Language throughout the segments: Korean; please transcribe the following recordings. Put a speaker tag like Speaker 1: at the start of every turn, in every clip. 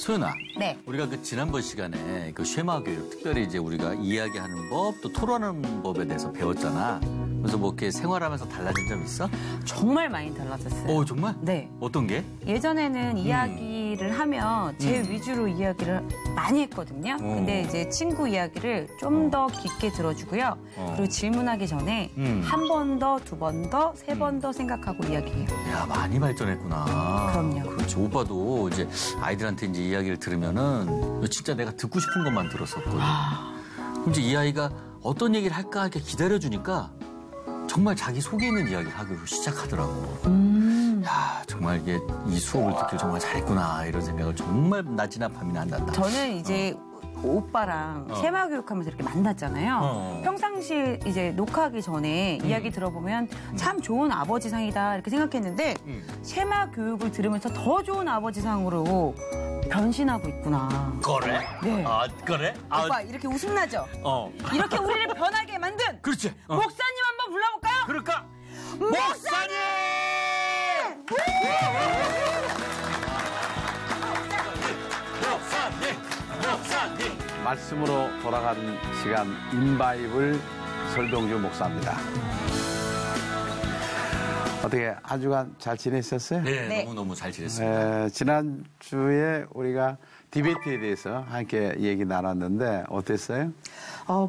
Speaker 1: 소연아.
Speaker 2: 네.
Speaker 1: 우리가 그 지난번 시간에 그 쉐마 교육, 특별히 이제 우리가 이야기하는 법, 또 토론하는 법에 대해서 배웠잖아. 그래서 뭐 이렇게 생활하면서 달라진 점 있어?
Speaker 2: 정말 많이 달라졌어요.
Speaker 1: 오, 정말?
Speaker 2: 네.
Speaker 1: 어떤 게?
Speaker 2: 예전에는 이야기를 하면 제 위주로 이야기를 많이 했거든요. 근데 이제 친구 이야기를 좀 더 깊게 들어주고요. 그리고 질문하기 전에 한 번 더, 두 번 더, 세 번 더 생각하고 이야기해요.
Speaker 1: 야, 많이 발전했구나.
Speaker 2: 그럼요.
Speaker 1: 그렇지. 오빠도 이제 아이들한테 이제 이야기를 들으면은 진짜 내가 듣고 싶은 것만 들었었거든. 그럼 이제 이 아이가 어떤 얘기를 할까 이렇게 기다려주니까 정말 자기 속에 있는 이야기를 하기 시작하더라고. 야, 정말 이게 이 수업을 듣길 정말 잘했구나 이런 생각을 정말 낮이나 밤이나 한단다.
Speaker 2: 저는 이제 오빠랑 쉐마 교육하면서 이렇게 만났잖아요. 평상시에 이제 녹화하기 전에 이야기 들어보면 참 좋은 아버지상이다 이렇게 생각했는데 쉐마 교육을 들으면서 더 좋은 아버지상으로 변신하고 있구나.
Speaker 1: 그래?
Speaker 2: 네.
Speaker 1: 아, 그래? 아,
Speaker 2: 오빠 이렇게 웃음 나죠? 이렇게 우리를 변하게 만든
Speaker 1: 그렇지.
Speaker 2: 목사님 한번 불러볼까요?
Speaker 1: 그럴까?
Speaker 2: 목사님!
Speaker 1: 목사님!
Speaker 3: 말씀으로 돌아가는 시간 인바이블 설동주 목사입니다. 어떻게 한 주간 잘 지내셨어요?
Speaker 1: 네, 너무너무 잘 지냈습니다.
Speaker 3: 지난주에 우리가 디베이트에 대해서 함께 얘기 나눴는데 어땠어요?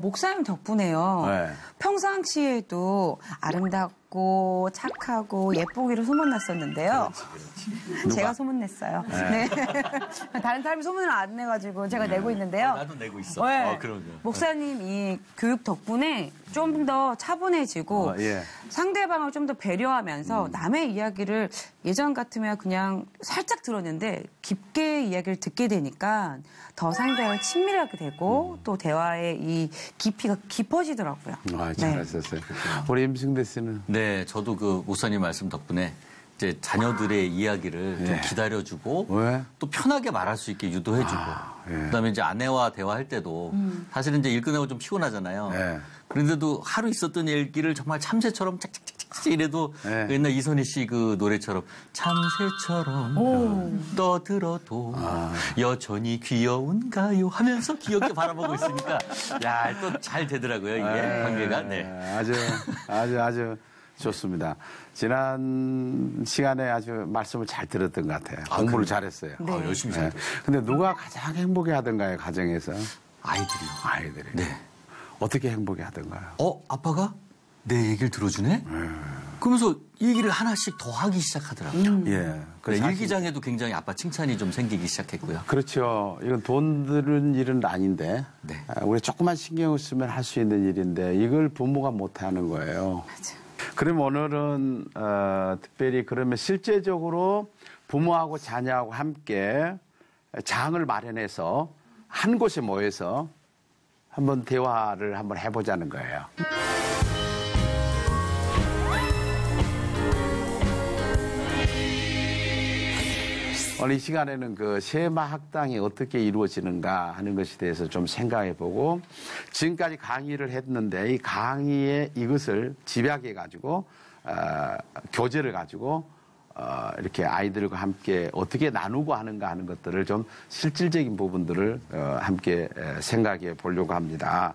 Speaker 2: 목사님 덕분에요.
Speaker 3: 네.
Speaker 2: 평상시에도 아름답고 착하고 예쁘기로 소문났었는데요. 제가 소문냈어요. 네. 다른 사람이 소문을 안 내가지고 제가 내고 있는데요.
Speaker 1: 나도 내고 있어.
Speaker 2: 네.
Speaker 1: 그럼요.
Speaker 2: 목사님 이 교육 덕분에 좀 더 차분해지고
Speaker 3: 예.
Speaker 2: 상대방을 좀 더 배려하면서 남의 이야기를 예전 같으면 그냥 살짝 들었는데 깊게 이야기를 듣게 되니까 더 상대를 친밀하게 되고 또 대화의 이 깊이가 깊어지더라고요.
Speaker 3: 잘하셨어요. 우리 임승대 씨는?
Speaker 1: 네, 저도 그 목사님 말씀 덕분에 이제 자녀들의 이야기를 좀 기다려주고
Speaker 3: 왜?
Speaker 1: 또 편하게 말할 수 있게 유도해주고 그다음에 이제 아내와 대화할 때도 사실은 이제 일 끝나고 좀 피곤하잖아요. 그런데도 하루 있었던 얘기를 정말 참새처럼 짝짝짝짝 이래도 옛날 이선희 씨 그 노래처럼 참새처럼 떠들어도 여전히 귀여운가요 하면서 귀엽게 바라보고 있으니까 야, 또 잘 되더라고요 이게 관계가. 네.
Speaker 3: 아주 좋습니다. 지난 시간에 아주 말씀을 잘 들었던 것 같아요. 공부를 잘했어요.
Speaker 2: 네.
Speaker 1: 열심히 잘 들었어요.
Speaker 3: 근데 누가 가장 행복해 하던가요, 가정에서?
Speaker 1: 아이들이요.
Speaker 3: 아이들이.
Speaker 1: 네.
Speaker 3: 어떻게 행복해 하던가요?
Speaker 1: 아빠가 내 얘기를 들어주네? 그러면서 얘기를 하나씩 더 하기 시작하더라고요.
Speaker 3: 예.
Speaker 1: 그래, 일기장에도 굉장히 아빠 칭찬이 좀 생기기 시작했고요.
Speaker 3: 그렇죠. 이건 돈 드는 일은 아닌데,
Speaker 1: 네.
Speaker 3: 우리 조금만 신경을 쓰면 할 수 있는 일인데, 이걸 부모가 못하는 거예요.
Speaker 2: 맞아.
Speaker 3: 그럼 오늘은 특별히 그러면 실제적으로 부모하고 자녀하고 함께 장을 마련해서 한 곳에 모여서 한번 대화를 한번 해보자는 거예요. 오늘 이 시간에는 그 쉐마 학당이 어떻게 이루어지는가 하는 것에 대해서 좀 생각해보고 지금까지 강의를 했는데 이 강의에 이것을 집약해가지고 교재를 가지고 이렇게 아이들과 함께 어떻게 나누고 하는가 하는 것들을 좀 실질적인 부분들을 함께 생각해 보려고 합니다.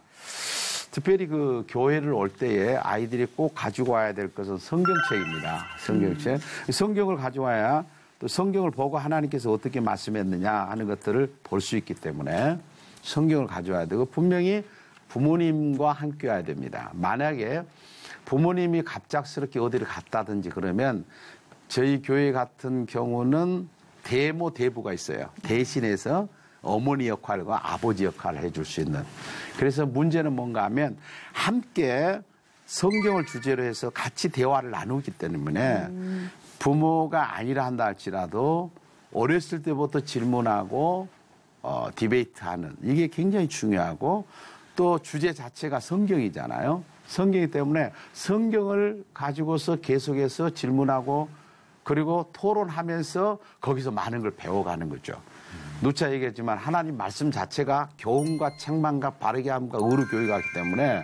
Speaker 3: 특별히 그 교회를 올 때에 아이들이 꼭 가지고 와야 될 것은 성경책입니다. 성경책. 성경을 가져와야 또 성경을 보고 하나님께서 어떻게 말씀했느냐 하는 것들을 볼 수 있기 때문에 성경을 가져와야 되고 분명히 부모님과 함께 와야 됩니다. 만약에 부모님이 갑작스럽게 어디를 갔다든지 그러면 저희 교회 같은 경우는 대모 대부가 있어요. 대신해서 어머니 역할과 아버지 역할을 해줄 수 있는. 그래서 문제는 뭔가 하면 함께 성경을 주제로 해서 같이 대화를 나누기 때문에 부모가 아니라 한다 할지라도 어렸을 때부터 질문하고 디베이트하는 이게 굉장히 중요하고 또 주제 자체가 성경이잖아요. 성경이기 때문에 성경을 가지고서 계속해서 질문하고 그리고 토론하면서 거기서 많은 걸 배워가는 거죠. 누차 얘기했지만 하나님 말씀 자체가 교훈과 책망과 바르게 함과 의로 교육하기 때문에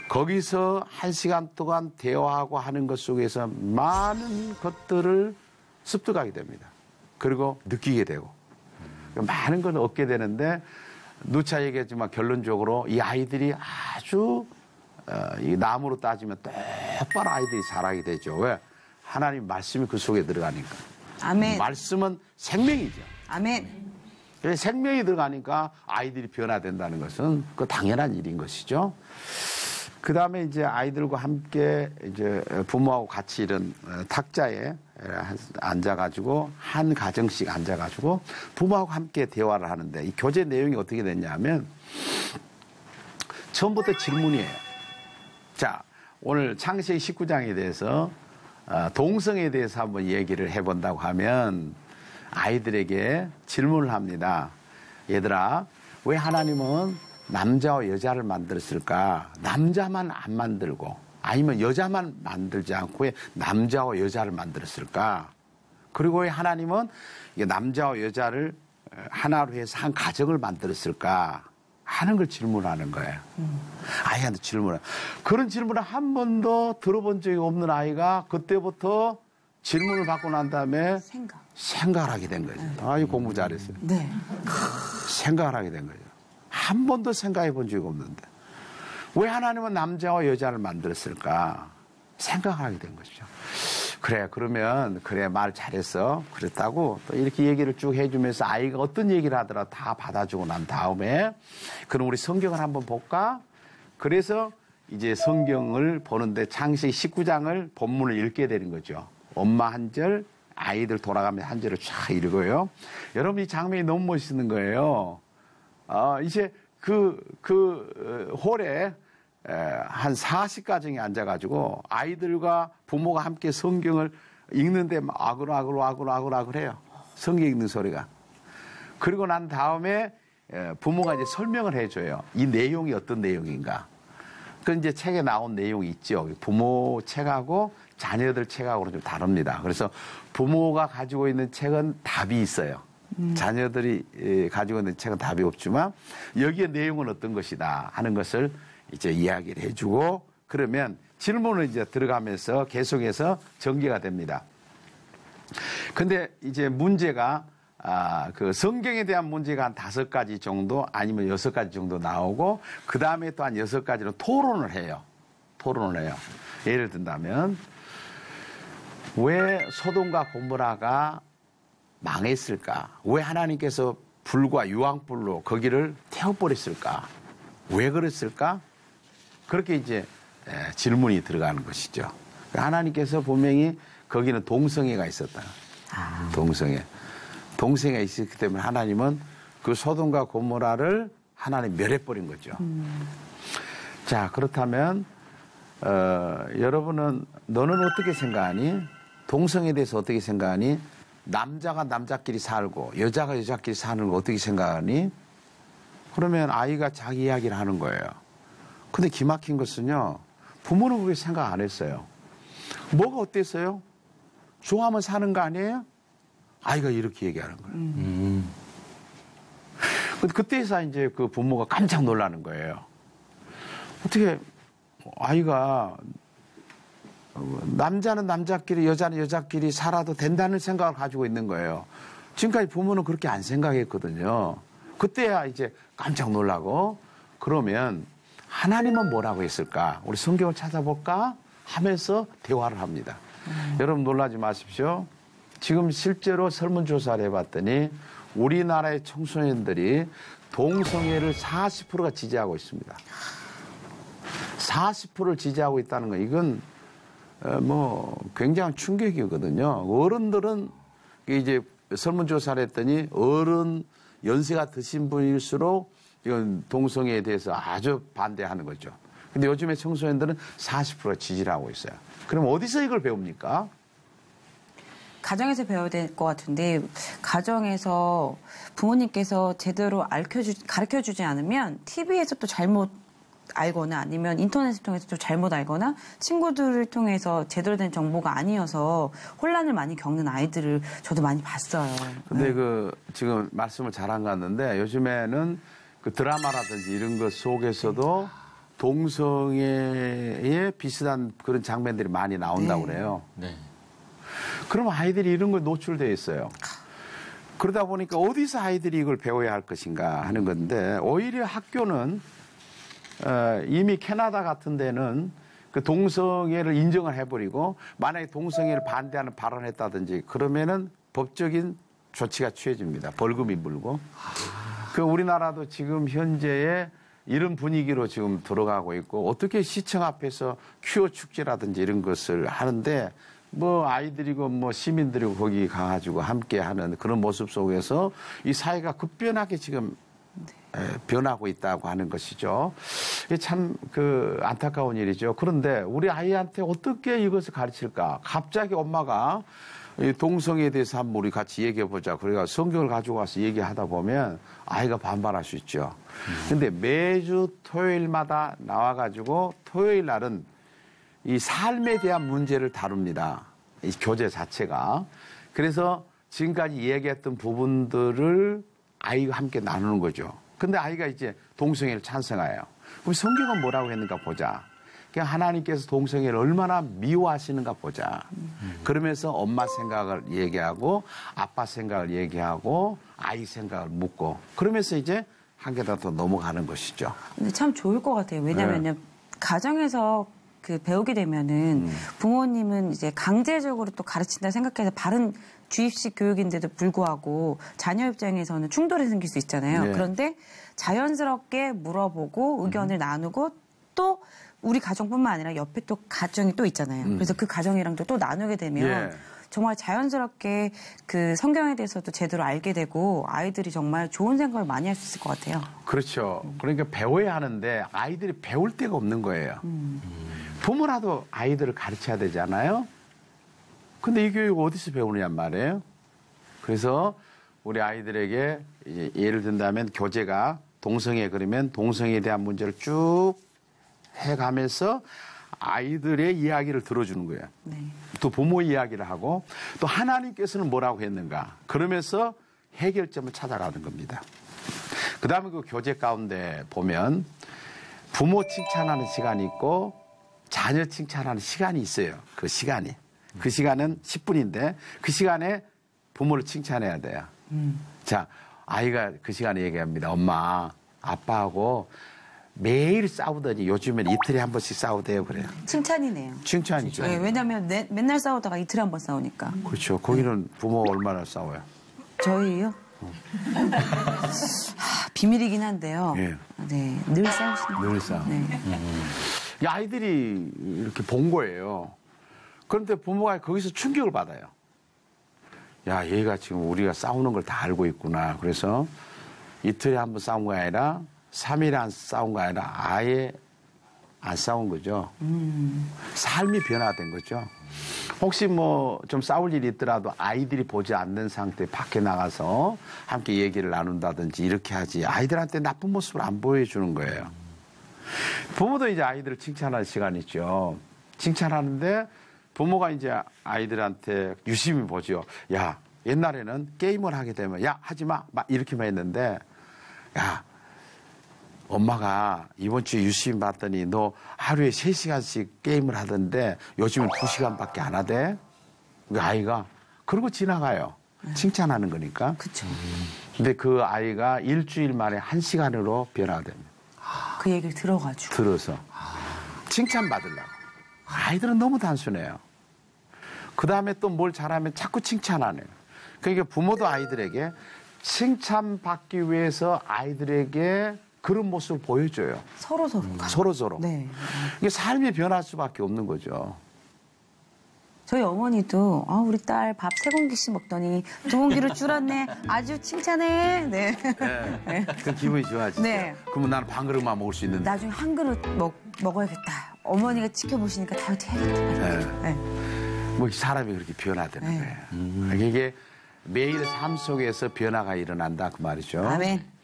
Speaker 3: 거기서 1시간 동안 대화하고 하는 것 속에서 많은 것들을 습득하게 됩니다. 그리고 느끼게 되고 많은 걸 얻게 되는데 누차 얘기했지만 결론적으로 이 아이들이 아주 이 나무로 따지면 똑바로 아이들이 자라게 되죠. 왜? 하나님 말씀이 그 속에 들어가니까.
Speaker 2: 아멘.
Speaker 3: 말씀은 생명이죠.
Speaker 2: 아멘.
Speaker 3: 생명이 들어가니까 아이들이 변화된다는 것은 그 당연한 일인 것이죠. 그 다음에 이제 아이들과 함께 이제 부모하고 같이 이런 탁자에 앉아가지고 한 가정씩 앉아가지고 부모하고 함께 대화를 하는데 이 교재 내용이 어떻게 됐냐면 처음부터 질문이에요. 자, 오늘 창세기 19장에 대해서 동성에 대해서 한번 얘기를 해본다고 하면 아이들에게 질문을 합니다. 얘들아, 왜 하나님은 남자와 여자를 만들었을까? 남자만 안 만들고 아니면 여자만 만들지 않고 왜 남자와 여자를 만들었을까? 그리고 왜 하나님은 남자와 여자를 하나로 해서 한 가정을 만들었을까? 하는 걸 질문하는 거예요. 아이한테 질문을. 그런 질문을 한 번도 들어본 적이 없는 아이가 그때부터 질문을 받고 난 다음에 생각을 하게 된 거죠. 아이 공부 잘했어요.
Speaker 2: 네.
Speaker 3: 생각을 하게 된 거죠. 한 번도 생각해 본 적이 없는데 왜 하나님은 남자와 여자를 만들었을까 생각하게 된 것이죠. 그래 그러면 그래 말 잘했어 그랬다고 또 이렇게 얘기를 쭉 해주면서 아이가 어떤 얘기를 하더라도 다 받아주고 난 다음에 그럼 우리 성경을 한번 볼까? 그래서 이제 성경을 보는데 창세기 19장을 본문을 읽게 되는 거죠. 엄마 한 절 아이들 돌아가면서 한 절을 쫙 읽어요. 여러분 이 장면이 너무 멋있는 거예요. 이제 홀에 한 40가정이 앉아가지고 아이들과 부모가 함께 성경을 읽는데 막 아글아글 해요. 성경 읽는 소리가. 그리고 난 다음에 부모가 이제 설명을 해줘요. 이 내용이 어떤 내용인가. 그 이제 책에 나온 내용이 있죠. 부모 책하고 자녀들 책하고는 좀 다릅니다. 그래서 부모가 가지고 있는 책은 답이 있어요. 자녀들이 가지고 있는 책은 답이 없지만 여기에 내용은 어떤 것이다 하는 것을 이제 이야기를 해주고 그러면 질문을 이제 들어가면서 계속해서 전개가 됩니다. 근데 이제 문제가 그 성경에 대한 문제가 한 5가지 정도 아니면 6가지 정도 나오고 그 다음에 또 한 6가지는 토론을 해요. 예를 든다면 왜 소돔과 고모라가 망했을까? 왜 하나님께서 불과 유황불로 거기를 태워버렸을까? 왜 그랬을까? 그렇게 이제 질문이 들어가는 것이죠. 하나님께서 분명히 거기는 동성애가 있었다. 동성애가 있었기 때문에 하나님은 그 소돔과 고모라를 하나님 멸해버린 거죠. 자, 그렇다면 여러분은 너는 어떻게 생각하니? 동성애에 대해서 어떻게 생각하니? 남자가 남자끼리 살고 여자가 여자끼리 사는 거 어떻게 생각하니? 그러면 아이가 자기 이야기를 하는 거예요. 근데 기막힌 것은요. 부모는 그렇게 생각 안 했어요. 뭐가 어땠어요? 좋아하면 사는 거 아니에요? 아이가 이렇게 얘기하는 거예요. 그때서 이제 그 부모가 깜짝 놀라는 거예요. 어떻게 아이가 남자는 남자끼리 여자는 여자끼리 살아도 된다는 생각을 가지고 있는 거예요. 지금까지 부모는 그렇게 안 생각했거든요. 그때야 이제 깜짝 놀라고 그러면 하나님은 뭐라고 했을까? 우리 성경을 찾아볼까? 하면서 대화를 합니다. 여러분 놀라지 마십시오. 지금 실제로 설문조사를 해봤더니 우리나라의 청소년들이 동성애를 40%가 지지하고 있습니다. 40%를 지지하고 있다는 건 이건 뭐 굉장한 충격이거든요. 어른들은 이제 설문조사를 했더니 어른 연세가 드신 분일수록 이건 동성애에 대해서 아주 반대하는 거죠. 근데 요즘에 청소년들은 40%가 지지를 하고 있어요. 그럼 어디서 이걸 배웁니까?
Speaker 2: 가정에서 배워야 될 것 같은데 가정에서 부모님께서 제대로 가르쳐주지 않으면 TV에서 또 잘못 알거나 아니면 인터넷을 통해서 또 잘못 알거나 친구들을 통해서 제대로 된 정보가 아니어서 혼란을 많이 겪는 아이들을 저도 많이 봤어요.
Speaker 3: 근데 지금 말씀을 잘한 것 같는데 요즘에는 그 드라마라든지 이런 것 속에서도 동성애에 비슷한 그런 장면들이 많이 나온다고 그래요.
Speaker 1: 네.
Speaker 3: 그럼 아이들이 이런 거에 노출되어 있어요. 그러다 보니까 어디서 아이들이 이걸 배워야 할 것인가 하는 건데 오히려 학교는 이미 캐나다 같은 데는 그 동성애를 인정을 해버리고 만약에 동성애를 반대하는 발언을 했다든지 그러면은 법적인 조치가 취해집니다. 벌금이 물고. 그 우리나라도 지금 현재의 이런 분위기로 지금 들어가고 있고 어떻게 시청 앞에서 퀴어 축제라든지 이런 것을 하는데 뭐 아이들이고 뭐 시민들이고 거기 가가지고 함께 하는 그런 모습 속에서 이 사회가 급변하게 지금 변하고 있다고 하는 것이죠. 이게 참 그 안타까운 일이죠. 그런데 우리 아이한테 어떻게 이것을 가르칠까? 갑자기 엄마가 이 동성애에 대해서 한번 우리 같이 얘기해 보자. 그래가 성경을 가지고 와서 얘기하다 보면 아이가 반발할 수 있죠. 근데 매주 토요일마다 나와가지고 토요일 날은 이 삶에 대한 문제를 다룹니다. 이 교재 자체가. 그래서 지금까지 얘기했던 부분들을 아이가 함께 나누는 거죠. 근데 아이가 이제 동성애를 찬성해요. 그럼 성경은 뭐라고 했는가 보자. 그냥 하나님께서 동성애를 얼마나 미워하시는가 보자. 그러면서 엄마 생각을 얘기하고 아빠 생각을 얘기하고 아이 생각을 묻고 그러면서 이제 한 계단 더 넘어가는 것이죠.
Speaker 2: 근데 참 좋을 것 같아요. 왜냐면요. 가정에서 그 배우게 되면은 부모님은 이제 강제적으로 또 가르친다 생각해서 바른 주입식 교육인데도 불구하고 자녀 입장에서는 충돌이 생길 수 있잖아요.
Speaker 3: 네.
Speaker 2: 그런데 자연스럽게 물어보고 의견을 나누고 또 우리 가정뿐만 아니라 옆에 또 가정이 또 있잖아요. 그래서 그 가정이랑도 또 나누게 되면 정말 자연스럽게 그 성경에 대해서도 제대로 알게 되고 아이들이 정말 좋은 생각을 많이 할 수 있을 것 같아요.
Speaker 3: 그렇죠. 그러니까 배워야 하는데 아이들이 배울 데가 없는 거예요. 부모라도 아이들을 가르쳐야 되잖아요. 근데 이 교육 어디서 배우느냐 말이에요. 그래서 우리 아이들에게 이제 예를 든다면 교재가 동성애 그러면 동성애에 대한 문제를 쭉 해가면서 아이들의 이야기를 들어주는 거예요.
Speaker 2: 네.
Speaker 3: 또 부모 이야기를 하고 또 하나님께서는 뭐라고 했는가. 그러면서 해결점을 찾아가는 겁니다. 그 다음에 그 교재 가운데 보면 부모 칭찬하는 시간이 있고 자녀 칭찬하는 시간이 있어요. 그 시간이. 그 시간은 10분인데 그 시간에 부모를 칭찬해야 돼요. 자, 아이가 그 시간에 얘기합니다. 엄마, 아빠하고 매일 싸우더니 요즘엔 이틀에 한 번씩 싸우대요. 그래요.
Speaker 2: 칭찬이네요.
Speaker 3: 칭찬이죠.
Speaker 2: 네, 왜냐면 맨날 싸우다가 이틀에 한 번 싸우니까.
Speaker 3: 그렇죠. 거기는 부모가 얼마나 싸워요?
Speaker 2: 저희요? 비밀이긴 한데요.
Speaker 3: 예.
Speaker 2: 네, 늘 싸우시는
Speaker 3: 늘 싸워.
Speaker 2: 네.
Speaker 3: 이 아이들이 이렇게 본 거예요. 그런데 부모가 거기서 충격을 받아요. 야, 얘가 지금 우리가 싸우는 걸 다 알고 있구나. 그래서 이틀에 한 번 싸운 거 아니라 3일에 안 싸운 거 아니라 아예 안 싸운 거죠. 삶이 변화된 거죠. 혹시 뭐 좀 싸울 일이 있더라도 아이들이 보지 않는 상태 밖에 나가서 함께 얘기를 나눈다든지 이렇게 하지 아이들한테 나쁜 모습을 안 보여주는 거예요. 부모도 이제 아이들을 칭찬할 시간이 있죠. 칭찬하는데 부모가 이제 아이들한테 유심히 보죠. 야, 옛날에는 게임을 하게 되면 야, 하지 마. 막 이렇게만 했는데 야, 엄마가 이번 주에 유심히 봤더니 너 하루에 3시간씩 게임을 하던데 요즘은 2시간밖에 안 하대. 그 아이가 그러고 지나가요. 칭찬하는 거니까.
Speaker 2: 그렇죠.
Speaker 3: 근데 그 아이가 일주일 만에 1시간으로 변화됩니다.
Speaker 2: 그 얘기를 들어가지고.
Speaker 3: 들어서 칭찬받으려고. 아이들은 너무 단순해요. 그 다음에 또 뭘 잘하면 자꾸 칭찬하네요. 그러니까 부모도 아이들에게 칭찬받기 위해서 아이들에게 그런 모습을 보여줘요. 서로.
Speaker 2: 네.
Speaker 3: 이게 삶이 변할 수밖에 없는 거죠.
Speaker 2: 저희 어머니도 우리 딸 밥 3공기씩 먹더니 2공기를 줄었네. 아주 칭찬해. 네.
Speaker 3: 네. 그 기분이 좋아지죠.
Speaker 2: 네.
Speaker 3: 그러면 나는 반 그릇만 먹을 수 있는데.
Speaker 2: 나중에 한 그릇 먹어야겠다. 어머니가 지켜보시니까 다이어트 해야겠다.
Speaker 3: 네. 뭐 사람이 그렇게 변화되는 거예요. 이게 매일 삶 속에서 변화가 일어난다 그 말이죠.
Speaker 2: 아멘.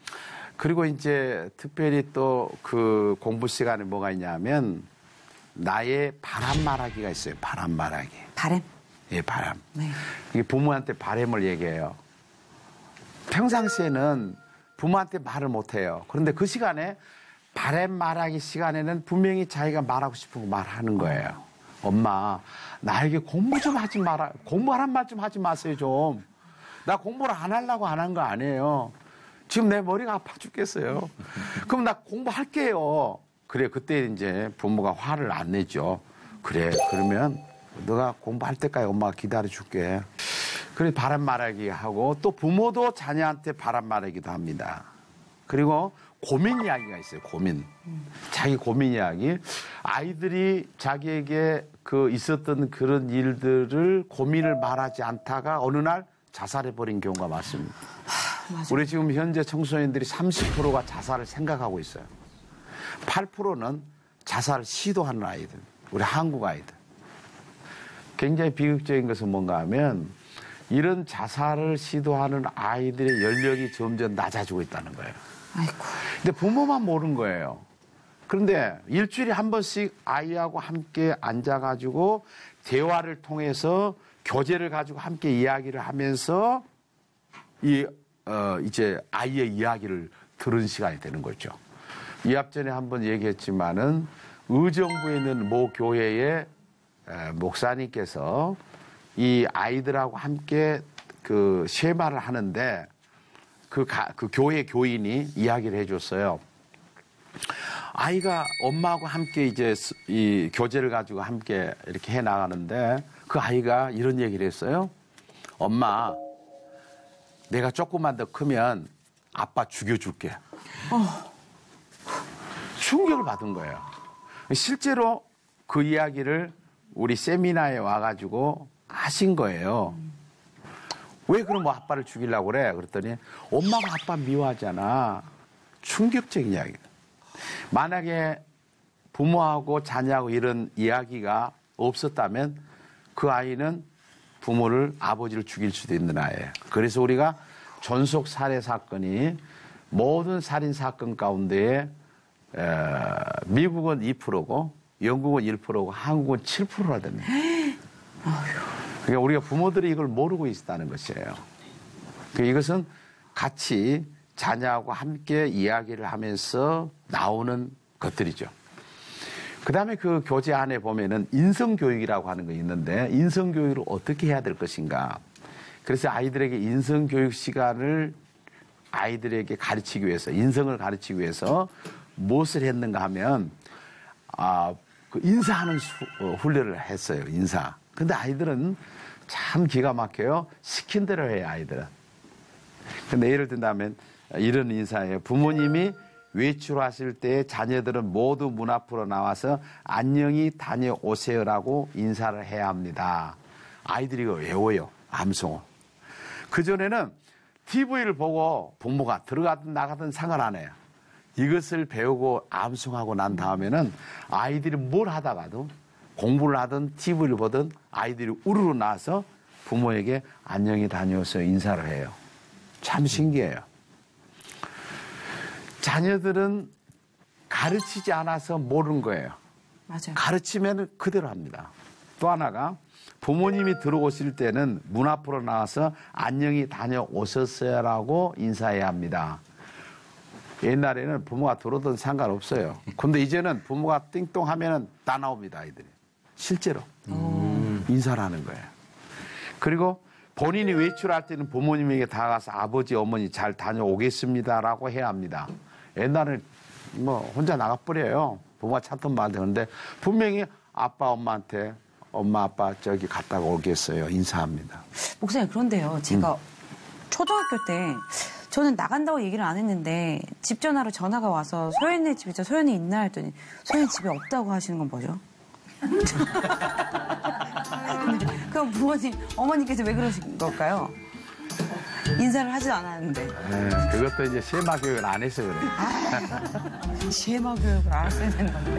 Speaker 3: 그리고 이제 특별히 또 그 공부 시간에 뭐가 있냐면 나의 바람 말하기가 있어요. 바람 말하기.
Speaker 2: 바람?
Speaker 3: 예, 바람.
Speaker 2: 네.
Speaker 3: 이게 부모한테 바람을 얘기해요. 평상시에는 부모한테 말을 못해요. 그런데 그 시간에 바람 말하기 시간에는 분명히 자기가 말하고 싶은 거 말하는 거예요. 엄마, 나에게 공부 좀 하지 마라. 공부하란 말 좀 하지 마세요, 좀. 나 공부를 안 하려고 안 한 거 아니에요. 지금 내 머리가 아파 죽겠어요. 그럼 나 공부할게요. 그래, 그때 이제 부모가 화를 안 내죠. 그래, 그러면 너가 공부할 때까지 엄마가 기다려 줄게. 그래, 바람 말하기 하고 또 부모도 자녀한테 바람 말하기도 합니다. 그리고 고민 이야기가 있어요. 고민. 자기 고민 이야기. 아이들이 자기에게 그 있었던 그런 일들을 고민을 말하지 않다가 어느 날 자살해버린 경우가 많습니다. 우리 지금 현재 청소년들이 30%가 자살을 생각하고 있어요. 8%는 자살을 시도하는 아이들. 우리 한국 아이들. 굉장히 비극적인 것은 뭔가 하면 이런 자살을 시도하는 아이들의 연령이 점점 낮아지고 있다는 거예요.
Speaker 2: 아이고.
Speaker 3: 근데 부모만 모르는 거예요. 그런데 일주일에 한 번씩 아이하고 함께 앉아가지고 대화를 통해서 교재를 가지고 함께 이야기를 하면서 이제 아이의 이야기를 들은 시간이 되는 거죠. 이 앞전에 한번 얘기했지만은 의정부에 있는 모 교회의 목사님께서 이 아이들하고 함께 그 쉐마를 하는데 그 교회 교인이 이야기를 해줬어요. 아이가 엄마하고 함께 이제 이 교재를 가지고 함께 이렇게 해 나가는데 그 아이가 이런 얘기를 했어요. 엄마, 내가 조금만 더 크면 아빠 죽여줄게. 충격을 받은 거예요. 실제로 그 이야기를 우리 세미나에 와가지고 하신 거예요. 왜 그럼 뭐 아빠를 죽이려고 그래? 그랬더니 엄마가 아빠 미워하잖아. 충격적인 이야기. 만약에 부모하고 자녀하고 이런 이야기가 없었다면 그 아이는 부모를, 아버지를 죽일 수도 있는 아이예요. 그래서 우리가 전속 살해 사건이 모든 살인 사건 가운데 미국은 2%고 영국은 1%고 한국은 7%나 됩니다. 그러니까 우리가 부모들이 이걸 모르고 있다는 것이에요. 이것은 같이 자녀하고 함께 이야기를 하면서 나오는 것들이죠. 그 다음에 그 교재 안에 보면은 인성교육이라고 하는 거 있는데 인성교육을 어떻게 해야 될 것인가. 그래서 아이들에게 인성교육 시간을 아이들에게 가르치기 위해서, 인성을 가르치기 위해서 무엇을 했는가 하면, 그 인사하는 훈련을 했어요, 인사. 근데 아이들은 참 기가 막혀요. 시킨 대로 해요, 아이들은. 근데 예를 든다면 이런 인사예요. 부모님이 외출하실 때 자녀들은 모두 문 앞으로 나와서 안녕히 다녀오세요라고 인사를 해야 합니다. 아이들이 이거 외워요. 암송어. 그전에는 TV를 보고 부모가 들어가든 나가든 상관 안 해요. 이것을 배우고 암송하고 난 다음에는 아이들이 뭘 하다가도 공부를 하든 TV를 보든 아이들이 우르르 나와서 부모에게 안녕히 다녀오세요 인사를 해요. 참 신기해요. 자녀들은 가르치지 않아서 모르는 거예요.
Speaker 2: 맞아요.
Speaker 3: 가르치면 그대로 합니다. 또 하나가 부모님이 들어오실 때는 문 앞으로 나와서 안녕히 다녀오셨어요라고 인사해야 합니다. 옛날에는 부모가 들어오든 상관없어요. 근데 이제는 부모가 띵동 하면은 다 나옵니다, 아이들이. 실제로. 인사를 하는 거예요. 그리고 본인이 외출할 때는 부모님에게 다가가서 아버지, 어머니 잘 다녀오겠습니다라고 해야 합니다. 옛날에는 뭐 혼자 나가버려요. 부모가 찾던 말도 하는데 분명히 아빠, 엄마한테 엄마, 아빠 저기 갔다가 오겠어요. 인사합니다.
Speaker 2: 목사님, 그런데요. 제가 초등학교 때 저는 나간다고 얘기를 안 했는데 집 전화로 전화가 와서 소연네 집에 소연이 있나 했더니 소연이 집에 없다고 하시는 건 뭐죠? 그럼 부모님, 어머니께서 왜 그러신 걸까요? 인사를 하지도 않았는데.
Speaker 3: 그것도 이제 쉐마 교육을 안 해서 그래요.
Speaker 2: 쉐마 교육을 알았어야 되는 건데.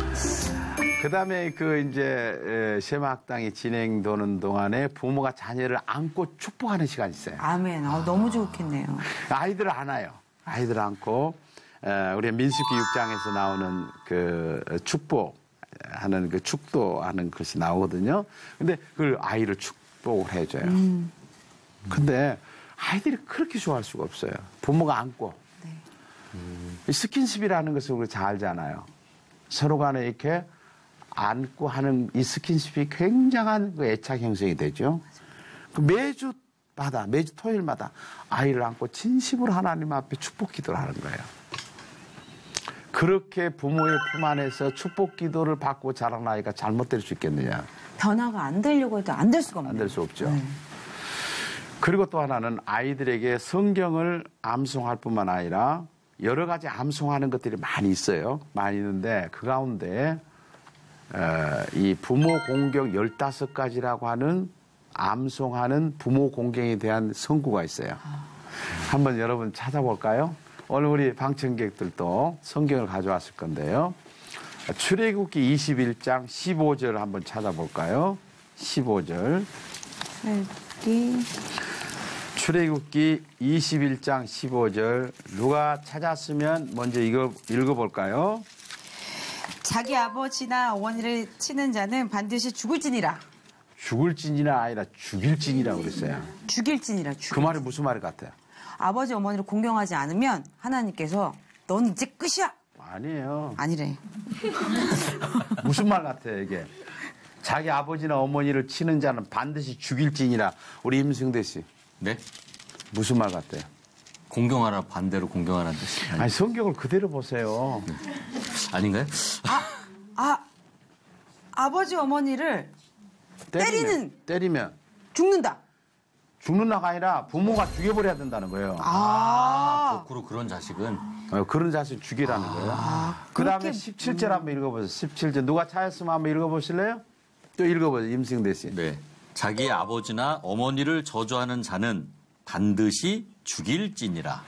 Speaker 3: 그 다음에 그 이제 쉐마 학당이 진행되는 동안에 부모가 자녀를 안고 축복하는 시간이 있어요.
Speaker 2: 아멘. 너무 좋겠네요.
Speaker 3: 아이들을 안아요. 아이들 안고 우리 민수기 6장에서 나오는 그 축복하는 그 축도하는 것이 나오거든요. 근데 그걸 아이를 축복을 해줘요. 근데 아이들이 그렇게 좋아할 수가 없어요. 부모가 안고. 네. 스킨십이라는 것을 우리가 잘 알잖아요. 서로 간에 이렇게 안고 하는 이 스킨십이 굉장한 그 애착 형성이 되죠. 매주 매주 토요일마다 아이를 안고 진심으로 하나님 앞에 축복 기도를 하는 거예요. 그렇게 부모의 품 안에서 축복 기도를 받고 자란 아이가 잘못될 수 있겠느냐.
Speaker 2: 변화가 안 되려고 해도 안 될 수가 없네요.
Speaker 3: 안 될 수 없죠. 그리고 또 하나는 아이들에게 성경을 암송할 뿐만 아니라 여러 가지 암송하는 것들이 많이 있어요. 많이 있는데 그 가운데 이 부모 공경 15가지라고 하는 암송하는 부모 공경에 대한 성구가 있어요. 한번 여러분 찾아볼까요? 오늘 우리 방청객들도 성경을 가져왔을 건데요. 출애굽기 21장 15절 한번 찾아볼까요? 15절. 출애굽기 21장 15절. 누가 찾았으면 먼저 읽어볼까요?
Speaker 2: 자기 아버지나 어머니를 치는 자는 반드시 죽을지니라.
Speaker 3: 죽을지니라 아니라 죽일지니라고 그랬어요.
Speaker 2: 죽일지니라.
Speaker 3: 그 말이 무슨 말 같아요?
Speaker 2: 아버지 어머니를 공경하지 않으면 하나님께서 넌 이제 끝이야.
Speaker 3: 아니에요.
Speaker 2: 아니래.
Speaker 3: 무슨 말 같아요 이게? 자기 아버지나 어머니를 치는 자는 반드시 죽일지니라. 우리 임승대 씨.
Speaker 1: 네?
Speaker 3: 무슨 말 같아요?
Speaker 1: 공경하라 반대로 공경하라는 뜻이
Speaker 3: 아니 성경을 그대로 보세요.
Speaker 1: 아닌가요?
Speaker 2: 아버지 어머니를 때리면
Speaker 3: 죽는다. 죽는다가 아니라 부모가 죽여버려야 된다는 거예요.
Speaker 1: 거꾸로 그런 자식은
Speaker 3: 그런 자식 죽이라는 거예요. 그 다음에 17절 한번 읽어보세요. 17절 누가 찾았으면 한번 읽어보실래요? 또 읽어보세요. 임승대 씨.
Speaker 1: 네. 자기 아버지나 어머니를 저주하는 자는 반드시 죽일지니라.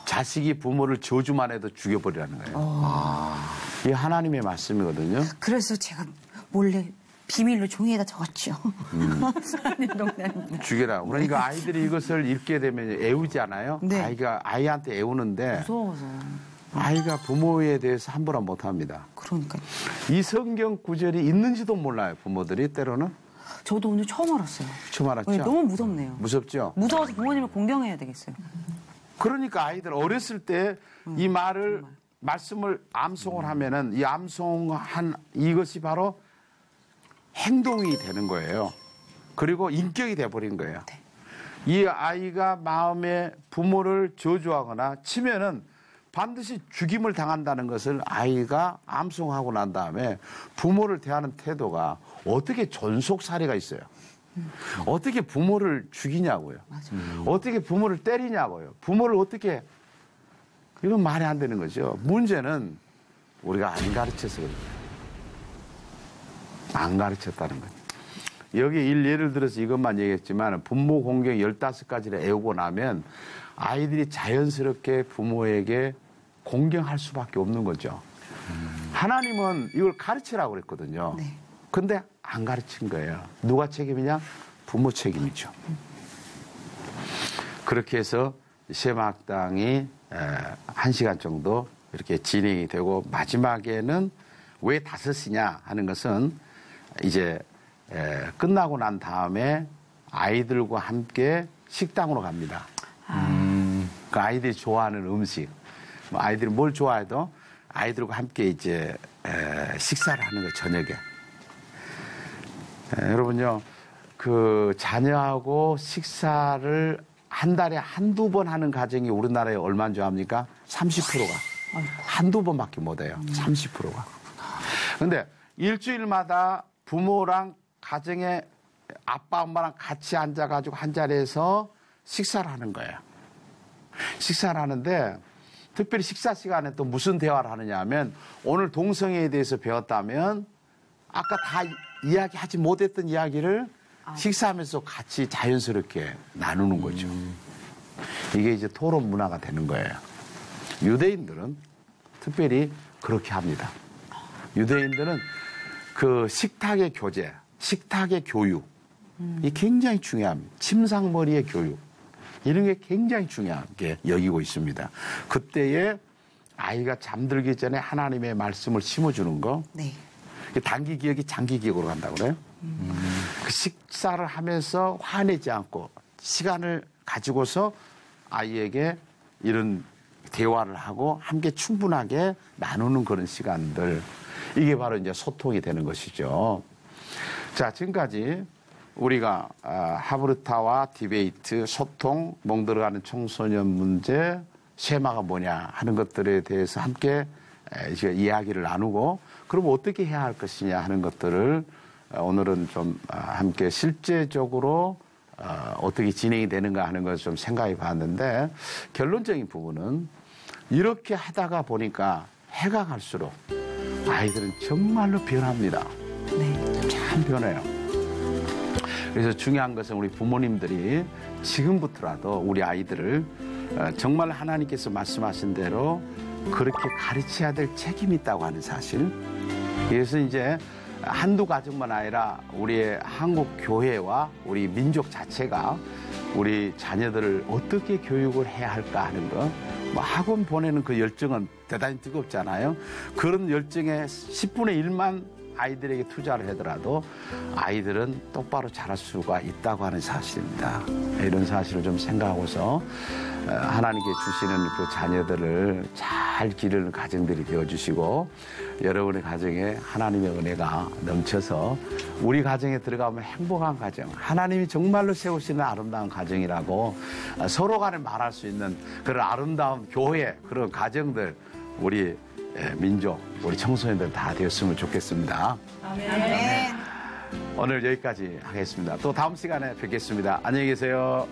Speaker 3: 자식이 부모를 저주만 해도 죽여버리라는 거예요. 이게 하나님의 말씀이거든요.
Speaker 2: 그래서 제가 몰래 비밀로 종이에다 적었죠.
Speaker 3: 죽여라. 그러니까 아이들이 이것을 읽게 되면 애우지 않아요?
Speaker 2: 네.
Speaker 3: 아이한테 애우는데
Speaker 2: 무서워서.
Speaker 3: 아이가 부모에 대해서 함부로 못합니다.
Speaker 2: 그러니까요.
Speaker 3: 이 성경 구절이 있는지도 몰라요. 부모들이 때로는.
Speaker 2: 저도 오늘 처음 알았어요.
Speaker 3: 처음 알았죠?
Speaker 2: 네, 너무 무섭네요.
Speaker 3: 무섭죠?
Speaker 2: 무서워서 부모님을 공경해야 되겠어요.
Speaker 3: 그러니까 아이들 어렸을 때 이 말씀을 암송을 하면은 이 암송한 이것이 바로 행동이 되는 거예요. 그리고 인격이 돼버린 거예요.
Speaker 2: 네.
Speaker 3: 이 아이가 마음에 부모를 저주하거나 치면은 반드시 죽임을 당한다는 것을 아이가 암송하고 난 다음에 부모를 대하는 태도가 어떻게 존속 사례가 있어요. 어떻게 부모를 죽이냐고요. 어떻게 부모를 때리냐고요. 부모를 어떻게 이건 말이 안 되는 거죠. 문제는 우리가 안 가르쳐서 그래요. 안 가르쳤다는 거예요. 여기 예를 들어서 이것만 얘기했지만 부모 공경 15가지를 애우고 나면 아이들이 자연스럽게 부모에게 공경할 수밖에 없는 거죠. 하나님은 이걸 가르치라고 그랬거든요.
Speaker 2: 네.
Speaker 3: 근데 안 가르친 거예요. 누가 책임이냐? 부모 책임이죠. 그렇게 해서 쉐마학당이 1시간 정도 이렇게 진행이 되고 마지막에는 왜 5시냐 하는 것은 이제 끝나고 난 다음에 아이들과 함께 식당으로 갑니다. 그 아이들이 좋아하는 음식, 아이들이 뭘 좋아해도 아이들과 함께 이제 식사를 하는 거예요, 저녁에. 여러분요, 그 자녀하고 식사를 한 달에 한두 번 하는 가정이 우리나라에 얼마나 좋아합니까? 30%가. 한두 번밖에 못 해요. 30%가. 근데 일주일마다 부모랑 가정의 아빠, 엄마랑 같이 앉아가지고 한 자리에서 식사를 하는 거예요. 식사를 하는데 특별히 식사 시간에 또 무슨 대화를 하느냐 하면 오늘 동성애에 대해서 배웠다면 아까 다 이야기하지 못했던 이야기를 식사하면서 같이 자연스럽게 나누는 거죠. 이게 이제 토론 문화가 되는 거예요. 유대인들은 특별히 그렇게 합니다. 유대인들은 그 식탁의 교제, 식탁의 교육, 이 굉장히 중요합니다. 침상머리의 교육, 이런 게 굉장히 중요하게 여기고 있습니다. 그때에 아이가 잠들기 전에 하나님의 말씀을 심어주는 거,
Speaker 2: 네.
Speaker 3: 단기 기억이 장기 기억으로 간다고 그래요. 그 식사를 하면서 화내지 않고 시간을 가지고서 아이에게 이런 대화를 하고 함께 충분하게 나누는 그런 시간들, 이게 바로 이제 소통이 되는 것이죠. 자, 지금까지 우리가 하브르타와 디베이트, 소통, 멍들어가는 청소년 문제, 쉐마가 뭐냐 하는 것들에 대해서 함께 이야기를 나누고 그럼 어떻게 해야 할 것이냐 하는 것들을 오늘은 좀 함께 실제적으로 어떻게 진행이 되는가 하는 것을 좀 생각해 봤는데 결론적인 부분은 이렇게 하다가 보니까 해가 갈수록 아이들은 정말로 변합니다.
Speaker 2: 네.
Speaker 3: 참 변해요. 그래서 중요한 것은 우리 부모님들이 지금부터라도 우리 아이들을 정말 하나님께서 말씀하신 대로 그렇게 가르쳐야 될 책임이 있다고 하는 사실. 그래서 이제 한두 가정만 아니라 우리의 한국 교회와 우리 민족 자체가 우리 자녀들을 어떻게 교육을 해야 할까 하는 거. 뭐 학원 보내는 그 열정은 대단히 뜨겁잖아요. 그런 열정의 10분의 1만 아이들에게 투자를 하더라도 아이들은 똑바로 자랄 수가 있다고 하는 사실입니다. 이런 사실을 좀 생각하고서 하나님께 주시는 그 자녀들을 잘 기르는 가정들이 되어주시고 여러분의 가정에 하나님의 은혜가 넘쳐서 우리 가정에 들어가면 행복한 가정, 하나님이 정말로 세우시는 아름다운 가정이라고 서로 간에 말할 수 있는 그런 아름다운 교회, 그런 가정들 우리 민족, 우리 청소년들 다 되었으면 좋겠습니다.
Speaker 2: 아멘.
Speaker 3: 오늘 여기까지 하겠습니다. 또 다음 시간에 뵙겠습니다. 안녕히 계세요.